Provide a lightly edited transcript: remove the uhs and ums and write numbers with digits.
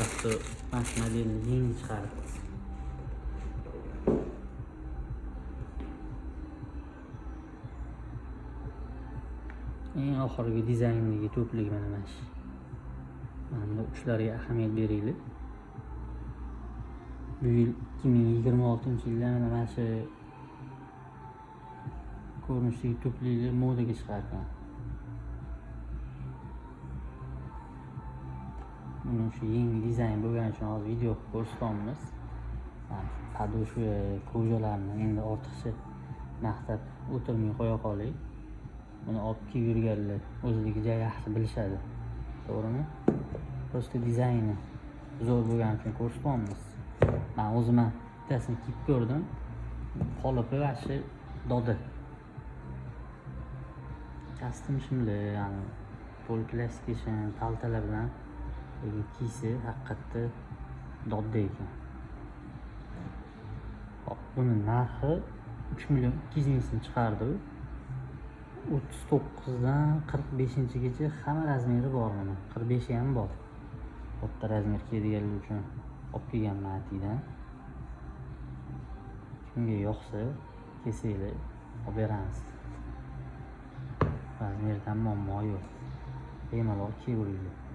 Hatto baş modelini yangi chiqarib. Eng oxirgi dizayndagi to'plik mana shu. Mana uchlarga ahamiyat beraylik. Bu yil 2026-yilda mana shu ko'rinishdagi to'pliklar modaga chiqargan. Buni shu yangi dizayn bo'lgani uchun hozir video qilib ko'rsatyapmiz. Podошва ko'jalarni endi ortiqcha maqtab o'tirmay qo'ya qoling. Buni olib kiyib yurganlar o'zligi juda yaxshi bilishadi. To'g'rimi? Prosta dizayni zo'r bo'lgani uchun ko'rsatyapmiz. Men o'zim bittasini kiyib ko'rdim. Qolipi vashi dodi. Custom shimli, ya'ni poliplastik paltalar bilan kiysa haqiqatda dodda ekan. Buni narxi 3.200.000 chiqardi. 39 dan 45gacha hamma razmeri bor buni. 45 ham bor. Katta razmer kiyadiganlar uchun olib kelganman aytiydan. Kimga yoqsa kesinglar, olib beramiz. Razmerdan muammo yo'q. Bemalol kiyaveringlar.